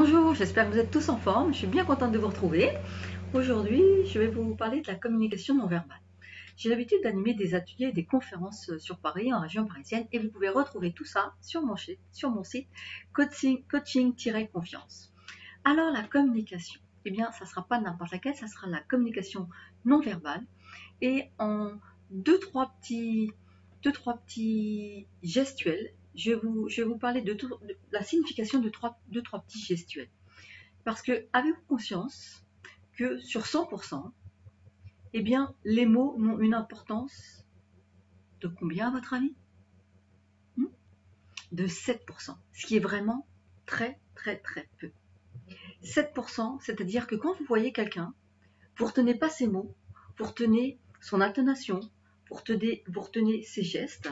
Bonjour, j'espère que vous êtes tous en forme. Je suis bien contente de vous retrouver. Aujourd'hui, je vais vous parler de la communication non verbale. J'ai l'habitude d'animer des ateliers et des conférences sur Paris, en région parisienne, et vous pouvez retrouver tout ça sur mon site coaching-confiance. Alors, la communication, eh bien, ça ne sera pas n'importe laquelle, ça sera la communication non verbale. Et en deux, trois petits gestuels, je vais vous parler de la signification de deux, trois petits gestuels. Parce que avez-vous conscience que sur 100%, eh bien, les mots n'ont une importance de combien à votre avis? De 7%, ce qui est vraiment très très très peu. 7%, c'est-à-dire que quand vous voyez quelqu'un, vous ne retenez pas ses mots, vous retenez son intonation, vous retenez ses gestes,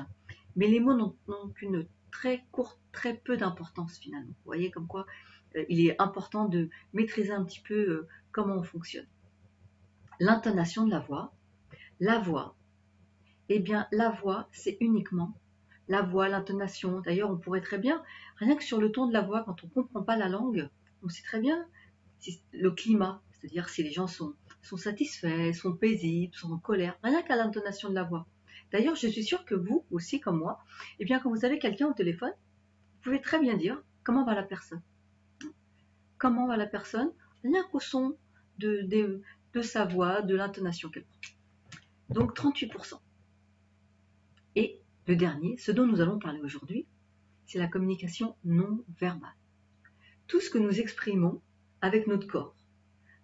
mais les mots n'ont qu'une très courte, très peu d'importance finalement. Vous voyez comme quoi il est important de maîtriser un petit peu comment on fonctionne. L'intonation de la voix, eh bien la voix c'est uniquement la voix, l'intonation. D'ailleurs on pourrait très bien, rien que sur le ton de la voix, quand on ne comprend pas la langue, on sait très bien le climat, c'est-à-dire si les gens sont satisfaits, sont paisibles, sont en colère, rien qu'à l'intonation de la voix. D'ailleurs je suis sûre que vous aussi comme moi, eh bien quand vous avez quelqu'un au téléphone, vous pouvez très bien dire comment va la personne. Comment va la personne, rien qu'au son de sa voix, de l'intonation qu'elle prend. Donc 38%. Et le dernier, ce dont nous allons parler aujourd'hui, c'est la communication non verbale. Tout ce que nous exprimons avec notre corps.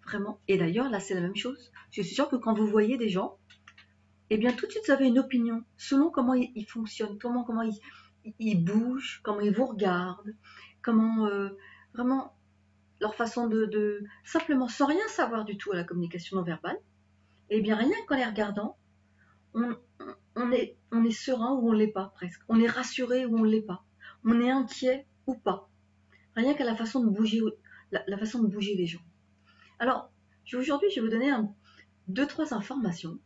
Vraiment. Et d'ailleurs, là, c'est la même chose. Je suis sûre que quand vous voyez des gens, eh bien, tout de suite, vous avez une opinion selon comment ils fonctionnent, comment ils bougent, comment ils vous regardent, comment vraiment leur façon de simplement sans rien savoir du tout à la communication non verbale. Eh bien, rien qu'en les regardant, on est serein ou on ne l'est pas presque. On est rassuré ou on ne l'est pas. On est inquiet ou pas. Rien qu'à la façon de bouger, la façon de bouger les gens. Alors, aujourd'hui, je vais vous donner deux, trois informations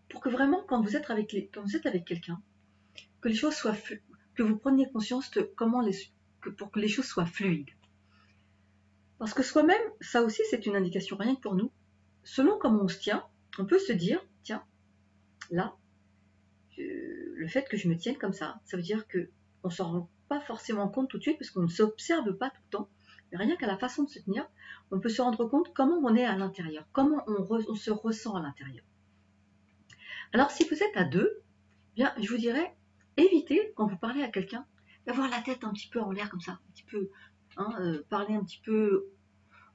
pour que vraiment, quand vous êtes avec quelqu'un, que les choses soient que vous preniez conscience de pour que les choses soient fluides. Parce que soi-même, ça aussi, c'est une indication rien que pour nous. Selon comment on se tient, on peut se dire, tiens, là, le fait que je me tienne comme ça veut dire que on s'en rend pas forcément compte tout de suite parce qu'on ne s'observe pas tout le temps. Mais rien qu'à la façon de se tenir, on peut se rendre compte comment on est à l'intérieur, comment on se ressent à l'intérieur. Alors si vous êtes à deux, bien je vous dirais, évitez quand vous parlez à quelqu'un d'avoir la tête un petit peu en l'air comme ça, un petit peu, parler un petit peu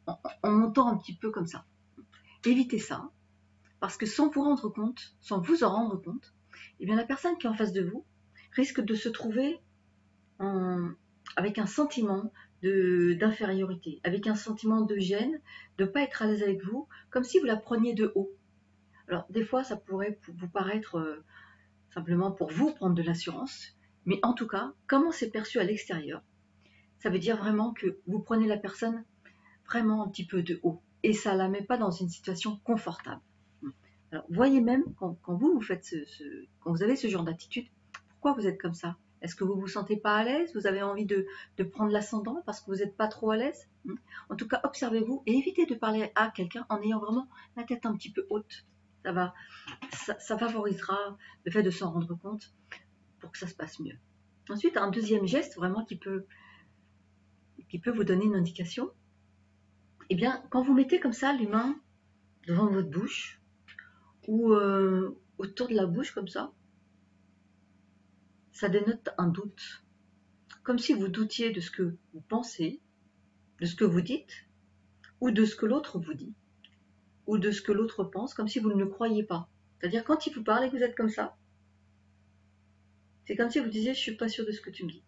en montant un petit peu comme ça. Évitez ça, parce que sans vous en rendre compte, eh bien la personne qui est en face de vous risque de se trouver avec un sentiment d'infériorité, avec un sentiment de gêne, de ne pas être à l'aise avec vous, comme si vous la preniez de haut. Alors des fois ça pourrait vous paraître simplement pour vous prendre de l'assurance, mais en tout cas, comment c'est perçu à l'extérieur, ça veut dire vraiment que vous prenez la personne vraiment un petit peu de haut, et ça ne la met pas dans une situation confortable. Alors, voyez même, quand vous faites quand vous avez ce genre d'attitude, pourquoi vous êtes comme ça? Est-ce que vous ne vous sentez pas à l'aise? Vous avez envie de prendre l'ascendant parce que vous n'êtes pas trop à l'aise? En tout cas, observez-vous et évitez de parler à quelqu'un en ayant vraiment la tête un petit peu haute. Ça favorisera le fait de s'en rendre compte pour que ça se passe mieux. Ensuite, un deuxième geste vraiment qui peut vous donner une indication, eh bien, quand vous mettez comme ça les mains devant votre bouche ou autour de la bouche comme ça dénote un doute. Comme si vous doutiez de ce que vous pensez, de ce que vous dites, ou de ce que l'autre vous dit, ou de ce que l'autre pense, comme si vous ne le croyez pas. C'est-à-dire quand il vous parle et que vous êtes comme ça, c'est comme si vous disiez « je suis pas sûr de ce que tu me dis ».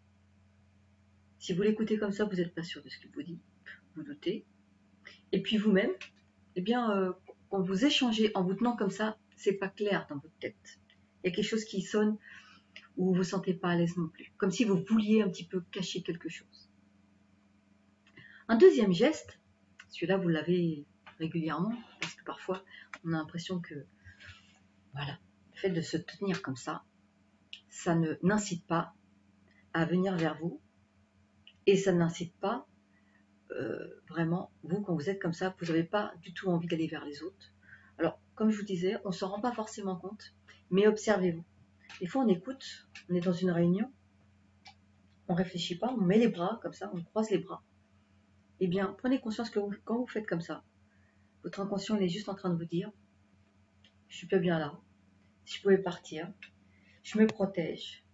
Si vous l'écoutez comme ça, vous n'êtes pas sûr de ce qu'il vous dit, vous doutez. Et puis vous-même, eh bien, quand vous échangez en vous tenant comme ça, c'est pas clair dans votre tête. Il y a quelque chose qui sonne où vous ne vous sentez pas à l'aise non plus, comme si vous vouliez un petit peu cacher quelque chose. Un deuxième geste, celui-là vous l'avez régulièrement, parce que parfois on a l'impression que, voilà, le fait de se tenir comme ça n'incite pas à venir vers vous, et ça n'incite pas vraiment, vous, quand vous êtes comme ça, vous n'avez pas du tout envie d'aller vers les autres. Alors, comme je vous disais, on ne s'en rend pas forcément compte, mais observez-vous. Des fois, on écoute, on est dans une réunion, on ne réfléchit pas, on met les bras comme ça, on croise les bras. Eh bien, prenez conscience que quand vous faites comme ça, votre inconscient il est juste en train de vous dire, je suis pas bien là, si je pouvais partir, je me protège,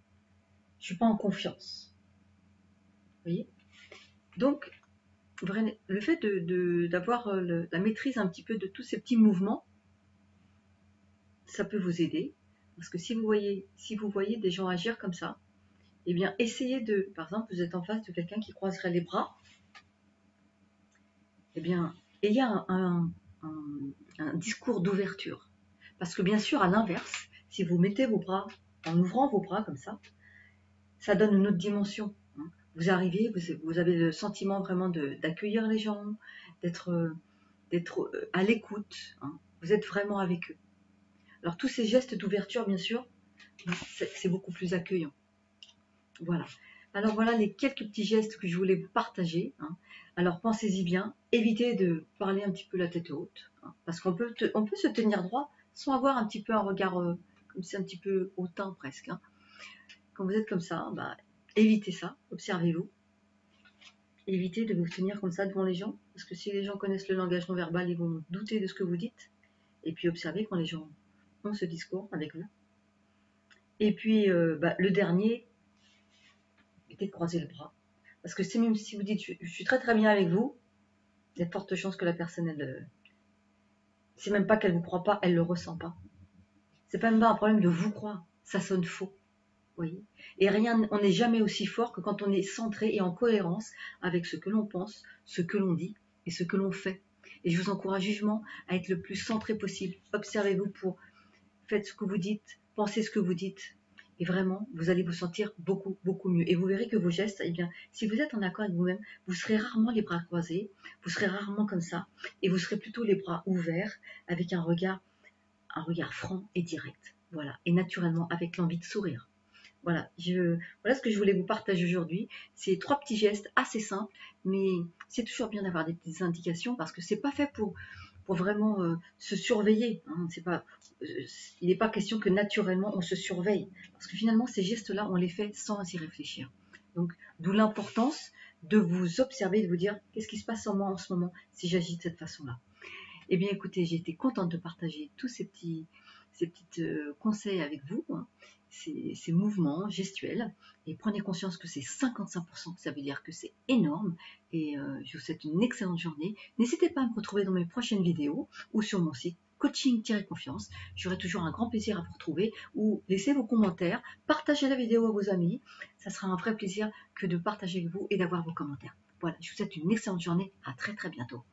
je suis pas en confiance. Vous voyez? Donc, le fait d'avoir la maîtrise un petit peu de tous ces petits mouvements, ça peut vous aider. Parce que si vous voyez des gens agir comme ça, eh bien, essayez de, par exemple, vous êtes en face de quelqu'un qui croiserait les bras, eh bien, ayez un discours d'ouverture. Parce que bien sûr, à l'inverse, si vous mettez vos bras, en ouvrant vos bras comme ça donne une autre dimension. Vous arrivez, vous avez le sentiment vraiment d'accueillir les gens, d'être à l'écoute. Vous êtes vraiment avec eux. Alors tous ces gestes d'ouverture, bien sûr, c'est beaucoup plus accueillant. Voilà. Alors voilà les quelques petits gestes que je voulais vous partager. Alors pensez-y bien, évitez de parler un petit peu la tête haute, parce qu'on peut se tenir droit sans avoir un petit peu un regard comme c'est un petit peu hautain presque. Quand vous êtes comme ça, évitez ça, observez-vous. Évitez de vous tenir comme ça devant les gens, parce que si les gens connaissent le langage non verbal, ils vont douter de ce que vous dites. Et puis observez quand les gens ont ce discours avec vous. Et puis le dernier, évitez de croiser le bras. Parce que même si vous dites je suis très très bien avec vous, il y a de fortes chances que la personne, c'est même pas qu'elle vous croit pas, elle le ressent pas. C'est pas même pas un problème de vous croire, ça sonne faux. Voyez. Et on n'est jamais aussi fort que quand on est centré et en cohérence avec ce que l'on pense, ce que l'on dit et ce que l'on fait. Et je vous encourage vivement à être le plus centré possible. Observez-vous faites ce que vous dites, pensez ce que vous dites. Et vraiment, vous allez vous sentir beaucoup, beaucoup mieux. Et vous verrez que vos gestes, eh bien, si vous êtes en accord avec vous-même, vous serez rarement les bras croisés, vous serez rarement comme ça, et vous serez plutôt les bras ouverts, avec un regard franc et direct. Voilà. Et naturellement, avec l'envie de sourire. Voilà, voilà ce que je voulais vous partager aujourd'hui. C'est 3 petits gestes assez simples, mais c'est toujours bien d'avoir des petites indications parce que c'est pas fait pour vraiment se surveiller. Il n'est pas question que naturellement on se surveille. Parce que finalement, ces gestes-là, on les fait sans y réfléchir. Donc, d'où l'importance de vous observer, de vous dire qu'est-ce qui se passe en moi en ce moment si j'agis de cette façon-là. Eh bien, écoutez, j'ai été contente de partager tous ces petits conseils avec vous, ces mouvements gestuels. Et prenez conscience que c'est 55%, ça veut dire que c'est énorme. Et je vous souhaite une excellente journée. N'hésitez pas à me retrouver dans mes prochaines vidéos ou sur mon site coaching-confiance. J'aurai toujours un grand plaisir à vous retrouver ou laissez vos commentaires, partagez la vidéo à vos amis. Ça sera un vrai plaisir que de partager avec vous et d'avoir vos commentaires. Voilà, je vous souhaite une excellente journée. À très très bientôt.